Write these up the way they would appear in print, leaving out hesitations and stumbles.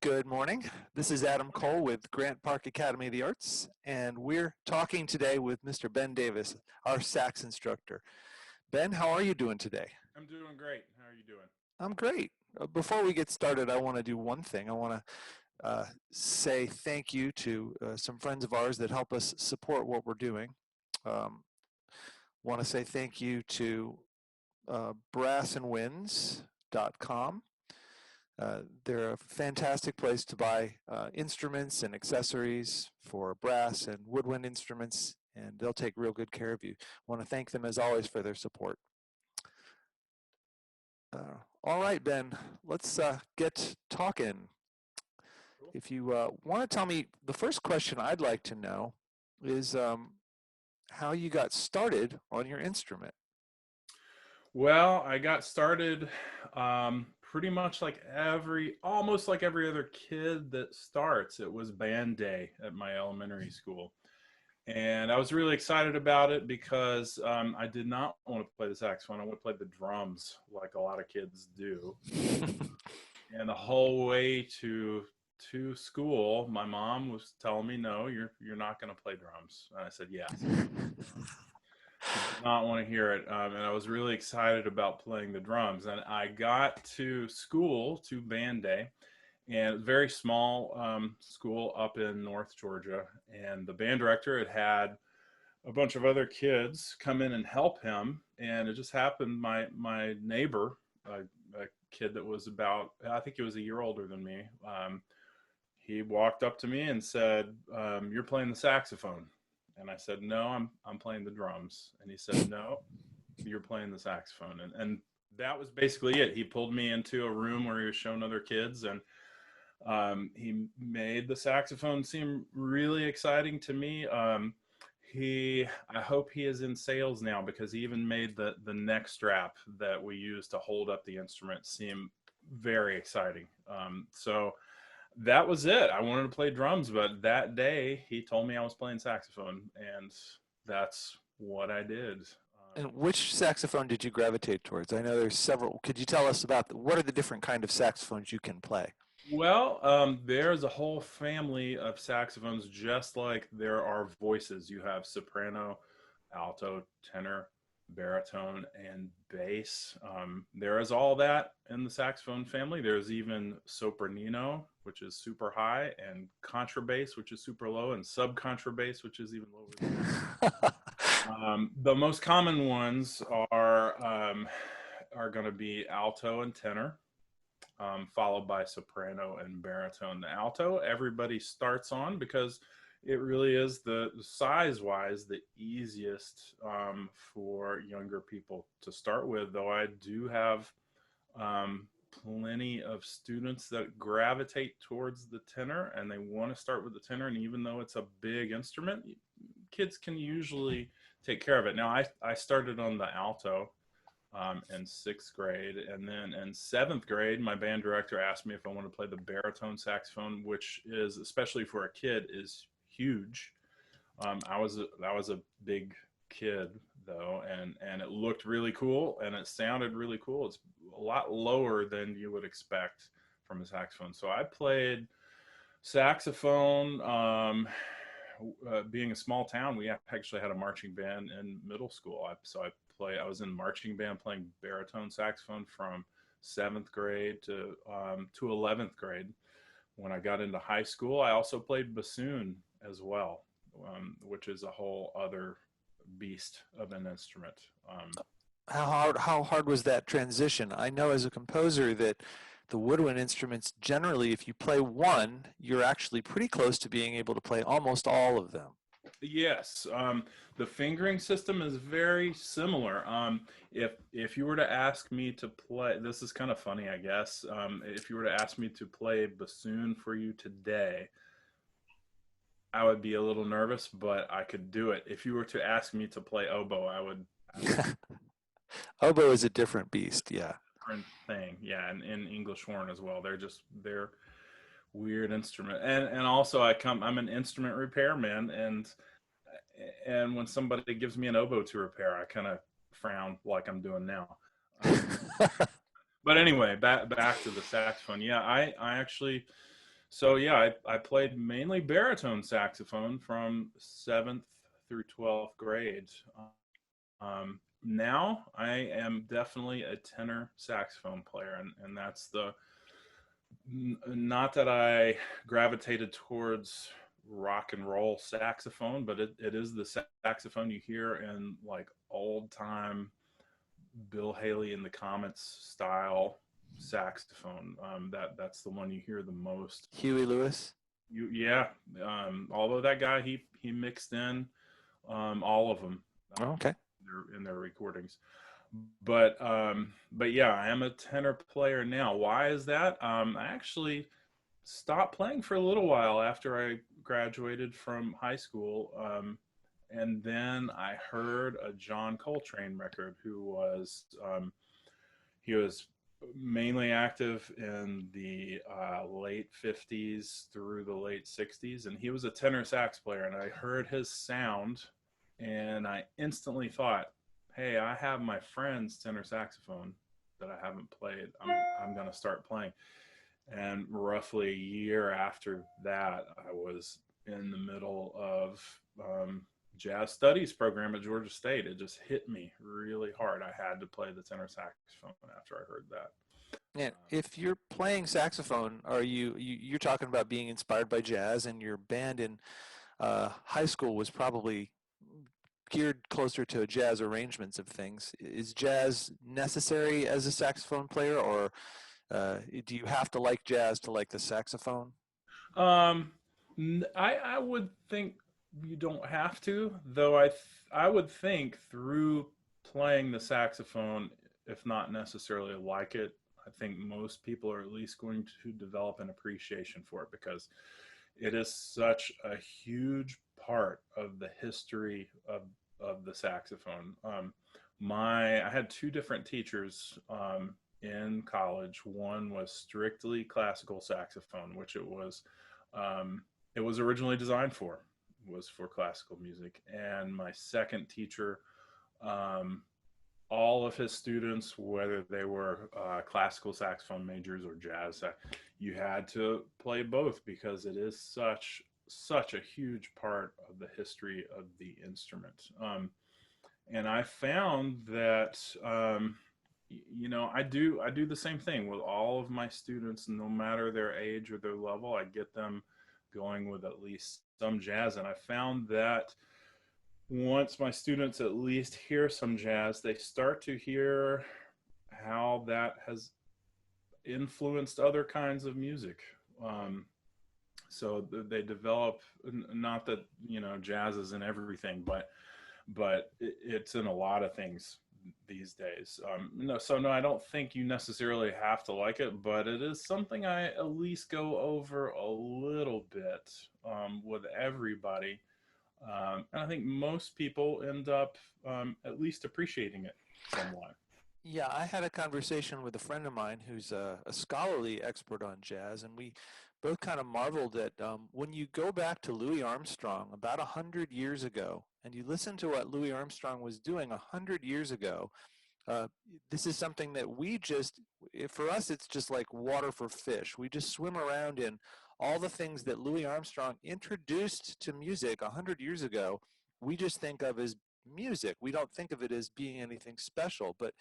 Good morning. This is Adam Cole with Grant Park Academy of the Arts, and we're talking today with Mr. Ben Davis, our sax instructor. Ben, how are you doing today? I'm doing great. How are you doing? I'm great. Before we get started, I want to do one thing. I want to say thank you to some friends of ours that help us support what we're doing. Want to say thank you to brassandwinds.com. They're a fantastic place to buy instruments and accessories for brass and woodwind instruments, and they'll take real good care of you. I want to thank them as always for their support. All right, Ben, let's get talking. Cool. If you want to tell me, the first question I'd like to know is how you got started on your instrument. Well, I got started pretty much almost like every other kid that starts. It was band day at my elementary school. And I was really excited about it because I did not want to play the saxophone. I want to play the drums like a lot of kids do. And the whole way to school, my mom was telling me, "No, you're not going to play drums." And I said, "Yes." She did not want to hear it, and I was really excited about playing the drums. And I got to school to band day, and very small school up in North Georgia. And the band director had a bunch of other kids come in and help him. And it just happened my neighbor, a kid that was about, I think he was a year older than me. He walked up to me and said, "You're playing the saxophone." And I said, "No, I'm playing the drums." And he said, "No, you're playing the saxophone." And that was basically it. He pulled me into a room where he was showing other kids, and he made the saxophone seem really exciting to me. I hope he is in sales now, because he even made the neck strap that we use to hold up the instrument seem very exciting. So that was it. I wanted to play drums, but that day he told me I was playing saxophone, and that's what I did. And which saxophone did you gravitate towards? I know there's several. Could you tell us about what are the different kind of saxophones you can play? Well, there's a whole family of saxophones, just like there are voices. You have soprano, alto, tenor, baritone, and bass. There is all that in the saxophone family. There's even sopranino, which is super high, and contrabass, which is super low, and subcontrabass, which is even lower than that. The most common ones are going to be alto and tenor, followed by soprano and baritone. The alto, everybody starts on because it really is the size-wise the easiest for younger people to start with. Though I do have plenty of students that gravitate towards the tenor and they want to start with the tenor. And even though it's a big instrument, kids can usually take care of it. Now, I started on the alto in sixth grade, and then in seventh grade my band director asked me if I wanted to play the baritone saxophone, which is, especially for a kid, is huge. I was a big kid though, and it looked really cool and it sounded really cool. It's a lot lower than you would expect from a saxophone. So I played saxophone. Being a small town, we actually had a marching band in middle school. I was in marching band playing baritone saxophone from seventh grade to 11th grade. When I got into high school, I also played bassoon as well, which is a whole other beast of an instrument. How hard was that transition? I know as a composer that the woodwind instruments, generally, if you play one, you're actually pretty close to being able to play almost all of them. Yes, the fingering system is very similar. If you were to ask me to play, this is kind of funny, I guess. If you were to ask me to play bassoon for you today, I would be a little nervous, but I could do it. If you were to ask me to play oboe, I would Oboe is a different beast, yeah. different thing. Yeah, and English horn as well. They're weird instrument. And also I'm an instrument repairman, and when somebody gives me an oboe to repair, I kind of frown like I'm doing now. Um, but anyway, back to the saxophone. Yeah, I actually So yeah, I played mainly baritone saxophone from 7th through 12th grade. Now I am definitely a tenor saxophone player, and that's the not that I gravitated towards rock and roll saxophone, but it is the saxophone you hear in like old time Bill Haley in the Comets style saxophone. That's the one you hear the most. Huey Lewis. Yeah. Although that guy he mixed in all of them Oh, okay. in their recordings. But yeah, I am a tenor player now. Why is that? I actually stopped playing for a little while after I graduated from high school. And then I heard a John Coltrane record, he was mainly active in the late 50s through the late 60s, and he was a tenor sax player. And I heard his sound, and I instantly thought, hey, I have my friend's tenor saxophone that I haven't played. I'm going to start playing. And roughly a year after that, I was in the middle of jazz studies program at Georgia State. It just hit me really hard. I had to play the tenor saxophone after I heard that. And if you're playing saxophone, are you're talking about being inspired by jazz, and your band in high school was probably geared closer to jazz arrangements of things. Is jazz necessary as a saxophone player, or do you have to like jazz to like the saxophone? Um, I would think you don't have to, though. I would think through playing the saxophone, if not necessarily like it, I think most people are at least going to develop an appreciation for it because it is such a huge part of the history of the saxophone. I had two different teachers in college. One was strictly classical saxophone, which it was originally designed for, was for classical music. And my second teacher, um, all of his students, whether they were classical saxophone majors or jazz, you had to play both because it is such a huge part of the history of the instrument. And I found that I do the same thing with all of my students, no matter their age or their level. I get them going with at least some jazz, and I found that once my students at least hear some jazz, they start to hear how that has influenced other kinds of music. Um, so they develop, not that jazz is in everything, but it's in a lot of things these days. No, I don't think you necessarily have to like it, but it is something I at least go over a little bit with everybody. And I think most people end up at least appreciating it somewhat. Yeah, I had a conversation with a friend of mine who's a scholarly expert on jazz, and we both kind of marveled at when you go back to Louis Armstrong about 100 years ago, and you listen to what Louis Armstrong was doing 100 years ago. Uh, this is something that for us, it's just like water for fish. We just swim around in all the things that Louis Armstrong introduced to music 100 years ago. We just think of as music. We don't think of it as being anything special, but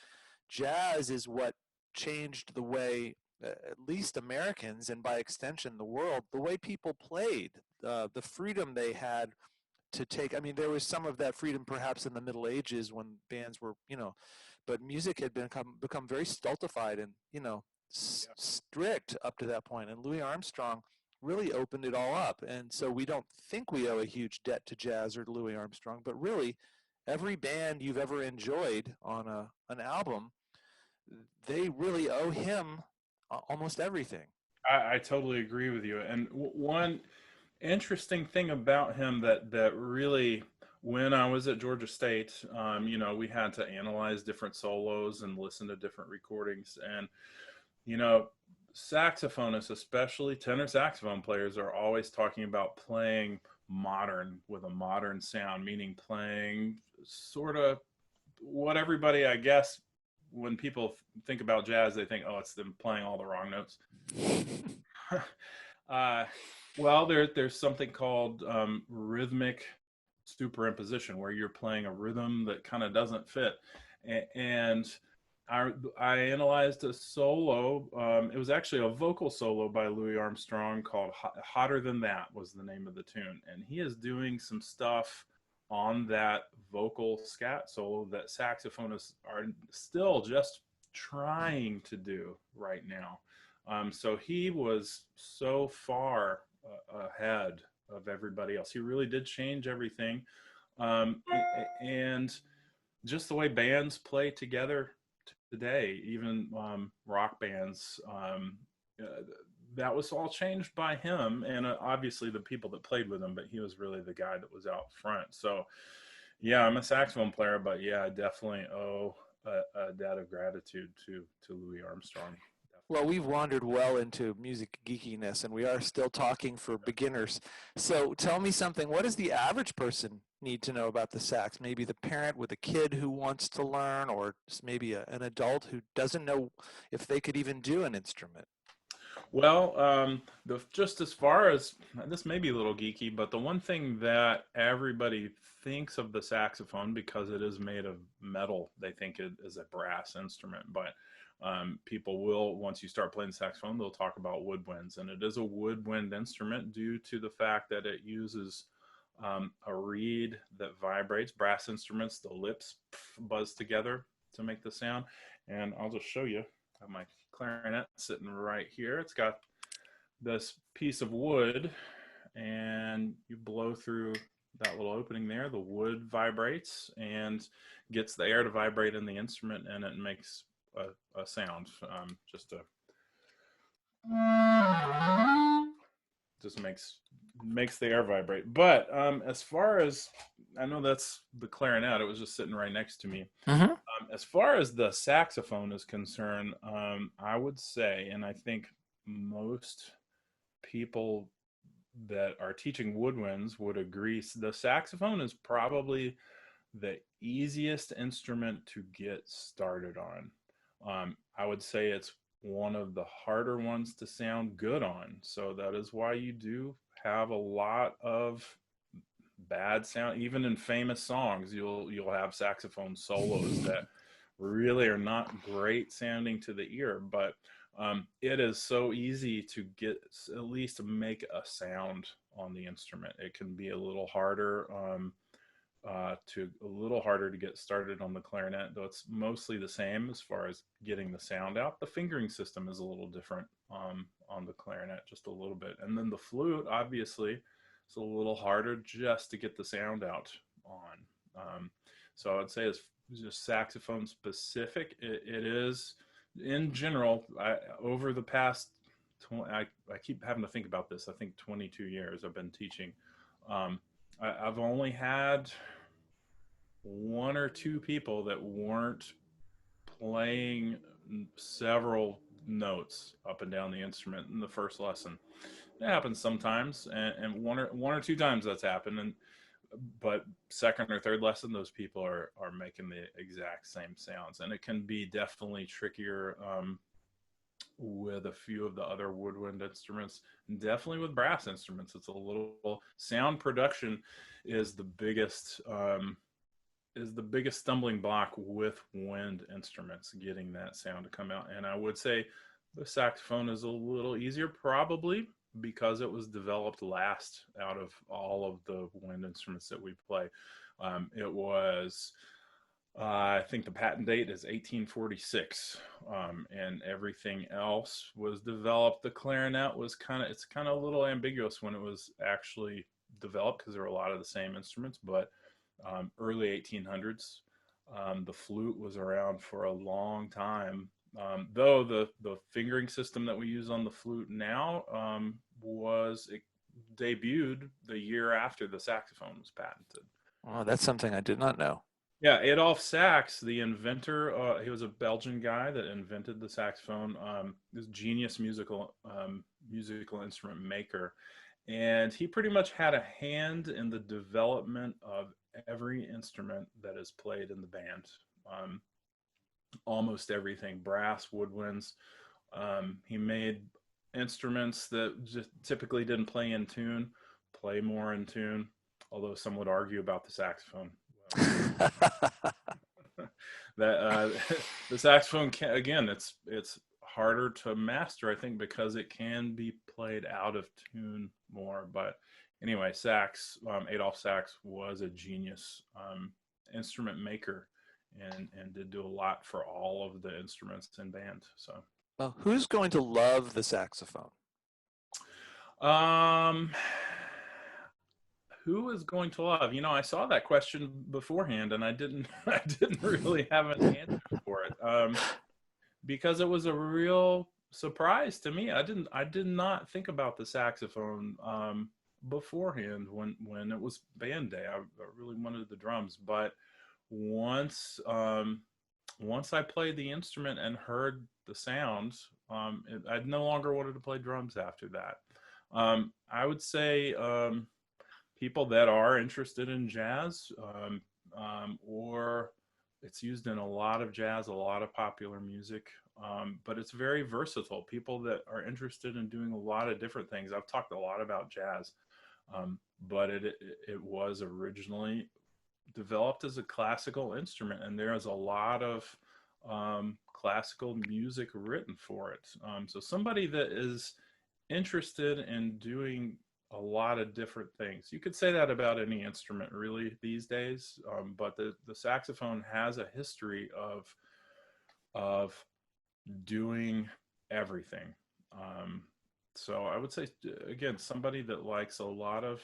jazz is what changed the way, at least Americans, and by extension the world, the way people played, the freedom they had to take. I mean, there was some of that freedom perhaps in the Middle Ages when bands were, but music had become very stultified and, Yeah. strict up to that point. And Louis Armstrong really opened it all up. And so we don't think we owe a huge debt to jazz or to Louis Armstrong, but really every band you've ever enjoyed on an album, they really owe him almost everything. I totally agree with you. And one interesting thing about him that really, when I was at Georgia State, we had to analyze different solos and listen to different recordings. And you know, saxophonists, especially tenor saxophone players, are always talking about playing modern with a modern sound, meaning playing sort of what everybody, I guess, when people think about jazz, they think, oh, it's them playing all the wrong notes. Uh, well, there's something called rhythmic superimposition, where you're playing a rhythm that kind of doesn't fit. And I analyzed a solo. It was actually a vocal solo by Louis Armstrong called "Hotter Than That" was the name of the tune, and he is doing some stuff on that vocal scat solo that saxophonists are still just trying to do right now. So he was so far ahead of everybody else. He really did change everything. And just the way bands play together today, even rock bands, uh, that was all changed by him and obviously the people that played with him, but he was really the guy that was out front. So, yeah, I'm a saxophone player, but yeah, I definitely owe a debt of gratitude to Louis Armstrong. Well, we've wandered well into music geekiness, and we are still talking for beginners. So tell me something. What does the average person need to know about the sax? Maybe the parent with a kid who wants to learn, or maybe an adult who doesn't know if they could even do an instrument. Well, just as far as this may be a little geeky, but the one thing that everybody thinks of the saxophone, because it is made of metal, they think it is a brass instrument. But people will, once you start playing the saxophone, they'll talk about woodwinds, and it is a woodwind instrument due to the fact that it uses a reed that vibrates. Brass instruments, the lips buzz together to make the sound, and I'll just show you. I have my clarinet sitting right here. It's got this piece of wood, and you blow through that little opening there. The wood vibrates and gets the air to vibrate in the instrument, and it makes a sound. Just makes the air vibrate. But as far as I know, that's the clarinet. It was just sitting right next to me. Mm-hmm. As far as the saxophone is concerned, I would say, and I think most people that are teaching woodwinds would agree, the saxophone is probably the easiest instrument to get started on. I would say it's one of the harder ones to sound good on. So that is why you do have a lot of bad sound. Even in famous songs, you'll have saxophone solos that really are not great sounding to the ear, but it is so easy to get at least to make a sound on the instrument. It can be a little harder to get started on the clarinet, though it's mostly the same as far as getting the sound out. The fingering system is a little different on the clarinet, just a little bit, and then the flute, obviously, it's a little harder just to get the sound out on. So I'd say it's just saxophone specific. It is in general. Over the past, I keep having to think about this. I think 22 years I've been teaching. I've only had one or two people that weren't playing several notes up and down the instrument in the first lesson. It happens sometimes, and one or two times that's happened, and but second or third lesson, those people are making the exact same sounds, and it can be definitely trickier with a few of the other woodwind instruments, definitely with brass instruments. It's a little sound production is the biggest stumbling block with wind instruments, getting that sound to come out. And I would say the saxophone is a little easier, probably because it was developed last out of all of the wind instruments that we play. It was I think the patent date is 1846, and everything else was developed. The clarinet was it's kind of a little ambiguous when it was actually developed, because there were a lot of the same instruments, but early 1800s. The flute was around for a long time, though the fingering system that we use on the flute now was it debuted the year after the saxophone was patented. Oh, that's something I did not know. Yeah, Adolphe Sax, the inventor, he was a Belgian guy that invented the saxophone. This genius musical instrument maker, and he pretty much had a hand in the development of every instrument that is played in the band. Almost everything, brass, woodwinds. He made instruments that just typically didn't play in tune play more in tune. Although some would argue about the saxophone. That the saxophone again, it's harder to master, I think, because it can be played out of tune more. But anyway, Adolf Sax was a genius instrument maker, and did do a lot for all of the instruments in band. So, well, who's going to love the saxophone? um, who is going to love? I saw that question beforehand, and I didn't I didn't really have an answer for it. Because it was a real surprise to me. I did not think about the saxophone beforehand when it was band day. I really wanted the drums, but once once I played the instrument and heard the sounds, I no longer wanted to play drums after that. I would say people that are interested in jazz, or it's used in a lot of jazz, a lot of popular music, but it's very versatile. People that are interested in doing a lot of different things. I've talked a lot about jazz, but it was originally developed as a classical instrument, and there is a lot of classical music written for it. So somebody that is interested in doing a lot of different things. You could say that about any instrument really these days, but the saxophone has a history of doing everything. So I would say, again, somebody that likes a lot of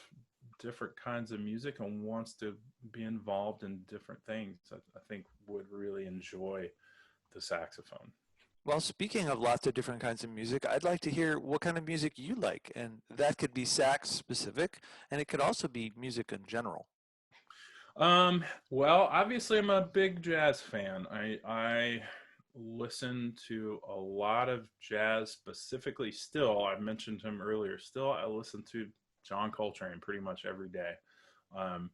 different kinds of music and wants to be involved in different things, I think would really enjoy the saxophone. Well, speaking of lots of different kinds of music, I'd like to hear what kind of music you like, and that could be sax specific, and it could also be music in general. Well, obviously, I'm a big jazz fan. I listen to a lot of jazz, specifically. Still, I mentioned him earlier. Still, I listen to John Coltrane pretty much every day. Um,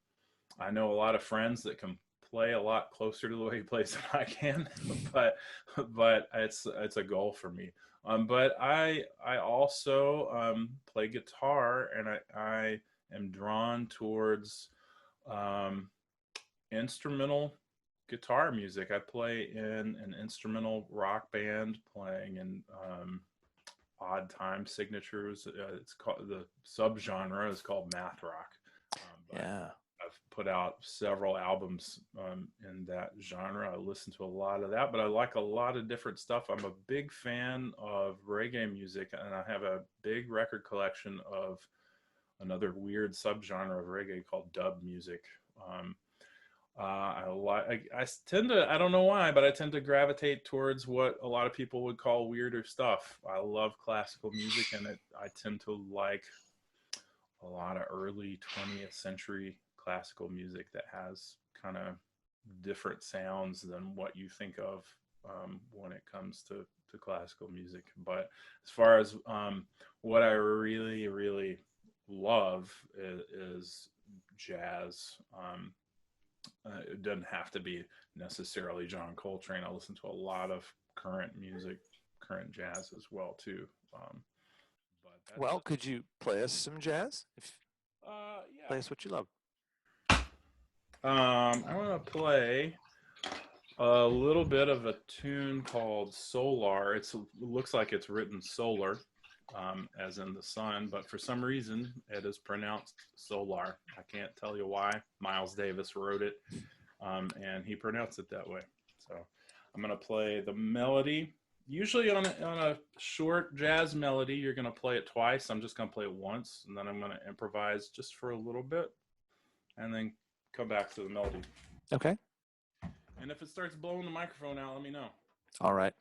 I know a lot of friends that can play a lot closer to the way he plays than I can, but it's a goal for me. But I also play guitar, and I am drawn towards um, instrumental guitar music. I play in an instrumental rock band, playing in odd time signatures. It's called, the subgenre is called math rock. But Yeah. I've put out several albums in that genre. I listen to a lot of that, but I like a lot of different stuff. I'm a big fan of reggae music, and I have a big record collection of another weird subgenre of reggae called dub music. Um, I tend to, I don't know why, but I tend to gravitate towards what a lot of people would call weirder stuff. I love classical music, and I tend to like a lot of early 20th century classical music that has kind of different sounds than what you think of when it comes to classical music. But as far as what I really, really love is jazz. It doesn't have to be necessarily John Coltrane. I listen to a lot of current music, current jazz as well too. But Well, could you play us some jazz? yeah. Play us what you love. I'm gonna play a little bit of a tune called Solar. It looks like it's written solar, as in the sun, but for some reason it is pronounced solar. I can't tell you why. Miles Davis wrote it, and he pronounced it that way. So I'm gonna play the melody. Usually on a short jazz melody, you're gonna play it twice. I'm just gonna play it once, and then I'm gonna improvise just for a little bit, and then come back to the melody. Okay. And if it starts blowing the microphone out, let me know. All right.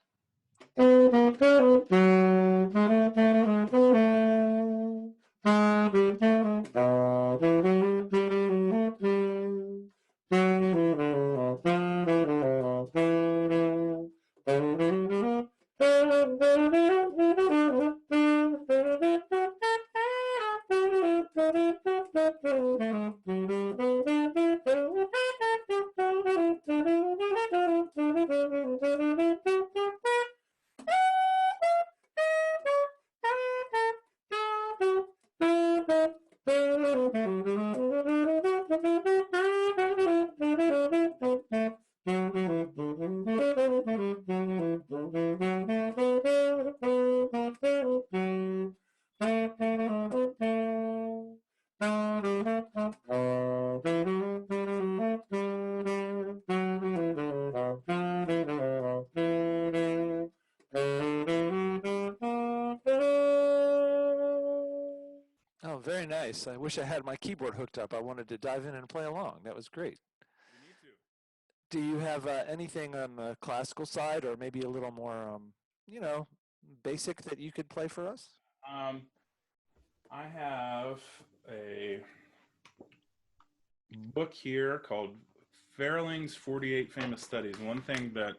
Oh, very nice. I wish I had my keyboard hooked up. I wanted to dive in and play along. That was great. You need to. Do you have anything on the classical side, or maybe a little more, you know, basic that you could play for us? Um, I have a book here called Fairling's 48 Famous Studies. One thing that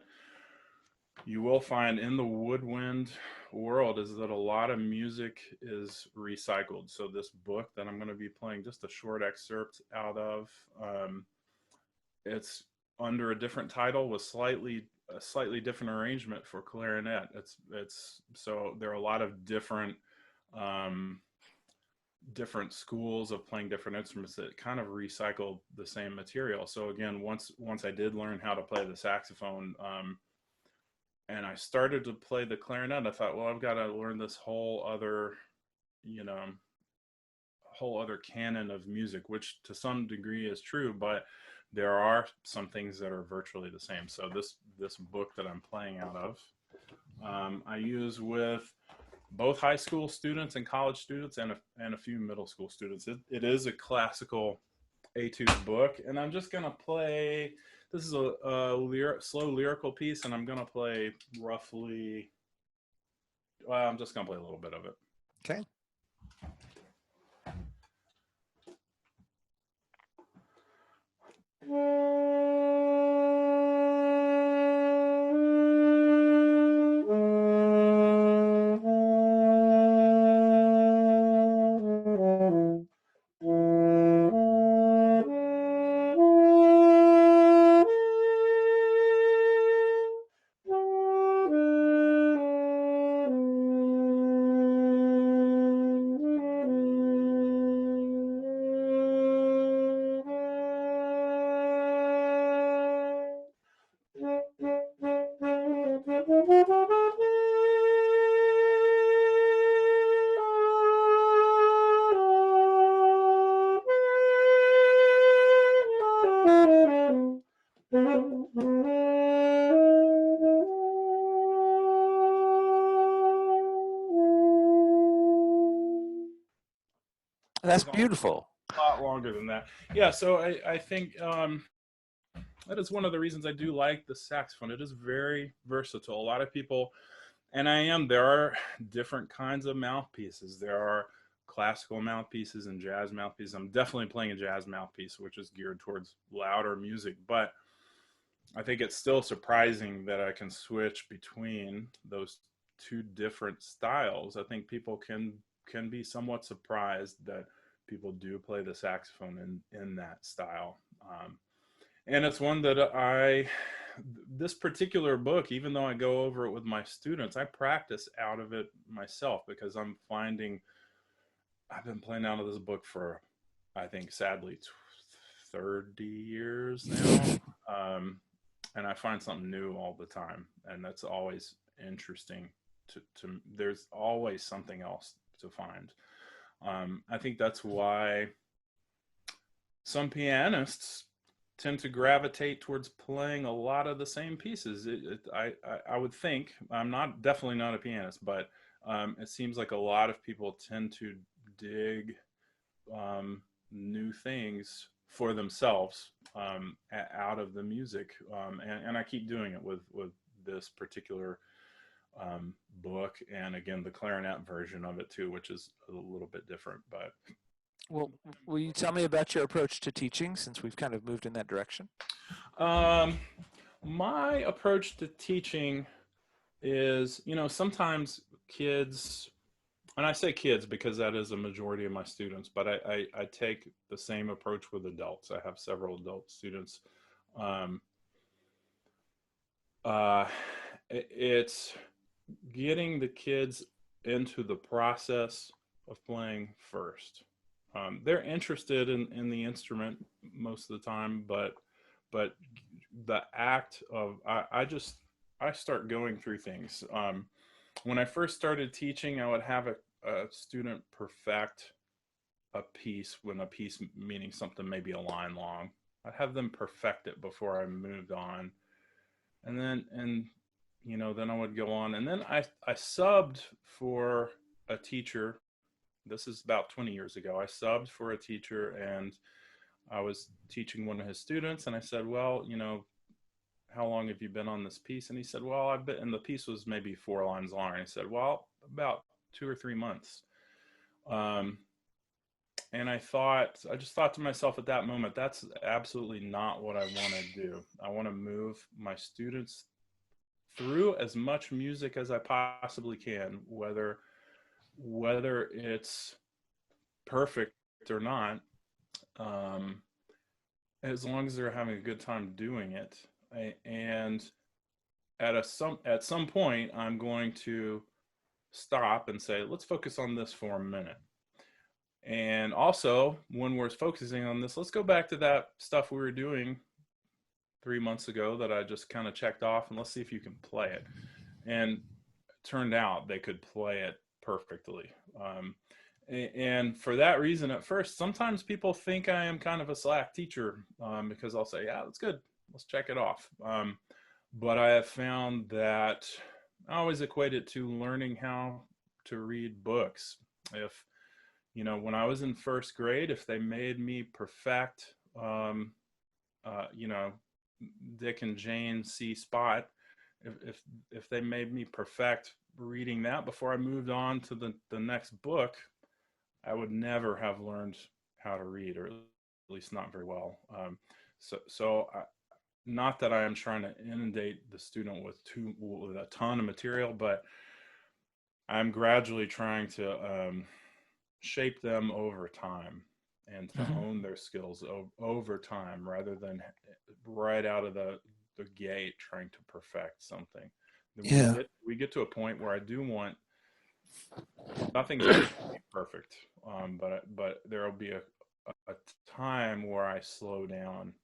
you will find in the woodwind world is that a lot of music is recycled. So this book that I'm going to be playing just a short excerpt out of, it's under a different title with a slightly different arrangement for clarinet. It's so there are a lot of um, different schools of playing different instruments that kind of recycle the same material. So again, once I did learn how to play the saxophone, and I started to play the clarinet, I thought, well, I've got to learn this you know, whole other canon of music, which to some degree is true, but there are some things that are virtually the same. So this book that I'm playing out of, I use with both high school students and college students and a few middle school students. It is a classical etude book, and I'm just gonna play. This is a slow lyrical piece, and I'm gonna play roughly. Well, I'm just gonna play a little bit of it. Okay. It That's was beautiful. a lot longer than that. Yeah, so I think that is one of the reasons I do like the saxophone. It is very versatile. A lot of people, and there are different kinds of mouthpieces. There are classical mouthpieces and jazz mouthpieces. I'm definitely playing a jazz mouthpiece, which is geared towards louder music, but I think it's still surprising that I can switch between those two different styles. I think people can be somewhat surprised that people do play the saxophone in that style. And it's one that this particular book, even though I go over it with my students, I practice out of it myself because I'm finding I've been playing out of this book for, I think, sadly, 30 years now. And I find something new all the time. And that's always interesting there's always something else to find. I think that's why some pianists tend to gravitate towards playing a lot of the same pieces. I would think, I'm not definitely not a pianist, but it seems like a lot of people tend to dig new things for themselves out of the music, and I keep doing it with this particular book, and again the clarinet version of it too, which is a little bit different. But Well, will you tell me about your approach to teaching since we've kind of moved in that direction? um, my approach to teaching is, sometimes kids, and I say kids because that is a majority of my students, but I take the same approach with adults. I have several adult students. Um, uh, it's getting the kids into the process of playing first. They're interested in the instrument most of the time, but the act of I start going through things. When I first started teaching, I would have a student perfect a piece, when a piece meaning something maybe a line long. I'd have them perfect it before I moved on, and then I would go on, and then I subbed for a teacher. This is about 20 years ago. I subbed for a teacher, and I was teaching one of his students, and I said, well, how long have you been on this piece? And he said, well, I've been, and the piece was maybe 4 lines long. And I said, well, about 2 or 3 months. Um, and I just thought to myself at that moment, that's absolutely not what I want to do. I want to move my students through as much music as I possibly can, whether it's perfect or not, um, as long as they're having a good time doing it. And at some point, I'm going to stop and say, let's focus on this for a minute. And also, when we're focusing on this, let's go back to that stuff we were doing 3 months ago that I just kind of checked off, and let's see if you can play it. And it turned out they could play it perfectly. And for that reason, at first, sometimes people think I am kind of a slack teacher, because I'll say, yeah, that's good. Let's check it off. But I have found that I always equate it to learning how to read books. If, when I was in first grade, if they made me perfect, um, you know, Dick and Jane see Spot, if they made me perfect reading that before I moved on to the next book, I would never have learned how to read, or at least not very well. Not that I am trying to inundate the student with a ton of material, but I'm gradually trying to shape them over time and to Mhm. hone their skills over time, rather than right out of the gate trying to perfect something. Then Yeah. we get to a point where I do want, nothing's ever going to be perfect, but there will be a time where I slow down,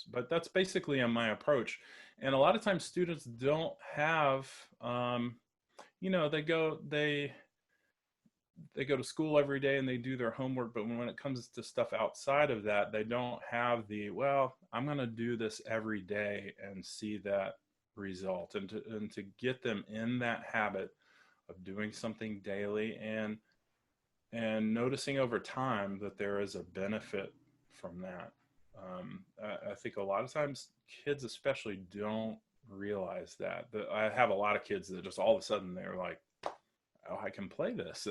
but that's basically my approach. And a lot of times students don't have, they go to school every day and they do their homework, but when it comes to stuff outside of that, they don't have well, I'm going to do this every day and see that result, and to get them in that habit of doing something daily, and noticing over time that there is a benefit from that. I think a lot of times kids especially don't realize that. I have a lot of kids that just all of a sudden they're like, oh, I can play this.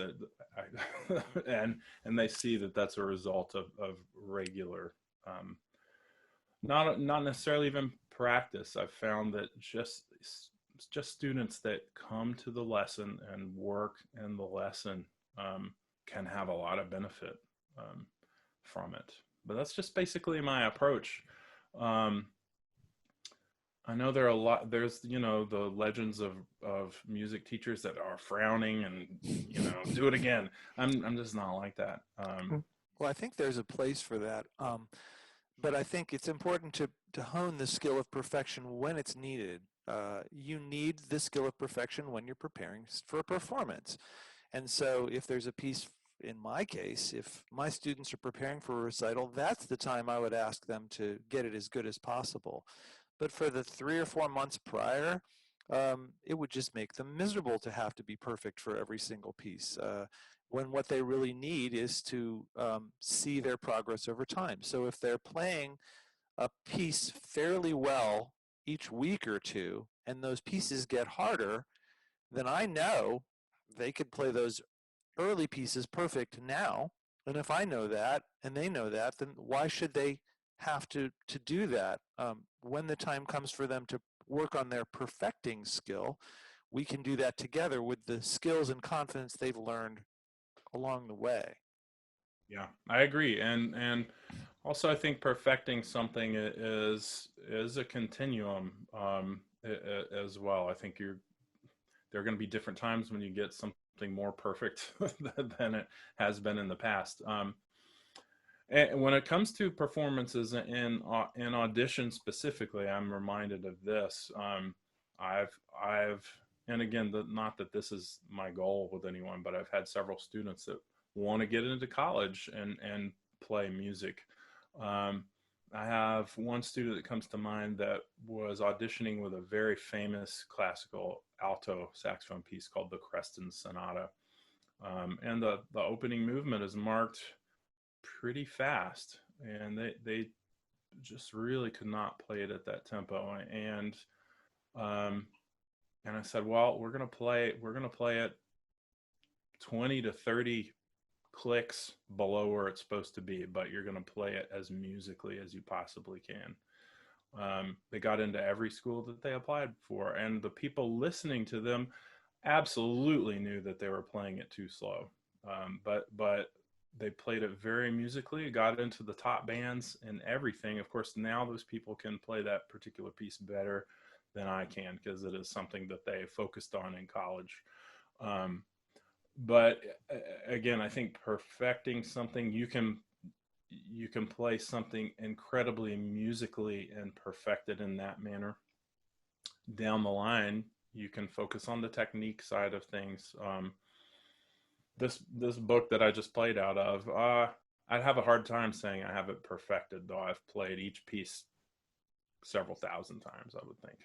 And they see that that's a result of regular, um, not necessarily even practice. I've found that just students that come to the lesson and work in the lesson, can have a lot of benefit, um, from it. But that's just basically my approach. Um, I know there are a lot. There's the legends of music teachers that are frowning and do it again. I'm just not like that. Well, I think there's a place for that. But I think it's important to hone the skill of perfection when it's needed. You need the skill of perfection when you're preparing for a performance. And so if there's a piece, in my case, if my students are preparing for a recital, that's the time I would ask them to get it as good as possible. But for the 3 or 4 months prior, it would just make them miserable to have to be perfect for every single piece. When what they really need is to see their progress over time. So if they're playing a piece fairly well each week or two, and those pieces get harder, then I know they could play those early pieces perfect now. And if I know that and they know that, then why should they have to do that? When the time comes for them to work on their perfecting skill, we can do that together with the skills and confidence they've learned along the way. Yeah, I agree, and also I think perfecting something is a continuum, as well. I think there are going to be different times when you get something something more perfect than it has been in the past. And when it comes to performances in audition specifically, I'm reminded of this. I've and again, not that this is my goal with anyone, but I've had several students that want to get into college and play music. Um, I have one student that comes to mind that was auditioning with a very famous classical alto saxophone piece called the Creston Sonata. And the opening movement is marked pretty fast, and they just really could not play it at that tempo. Um, and I said, well, we're gonna play it 20 to 30 clicks below where it's supposed to be, but you're gonna play it as musically as you possibly can. They got into every school that they applied for, and the people listening to them absolutely knew that they were playing it too slow. But they played it very musically, got into the top bands and everything. Of course, now those people can play that particular piece better than I can because it is something that they focused on in college. Um, but again, I think perfecting something, you can play something incredibly musically and perfect it in that manner. Down the line, you can focus on the technique side of things. This book that I just played out of, I'd have a hard time saying I have it perfected, though I've played each piece several thousand times, I would think.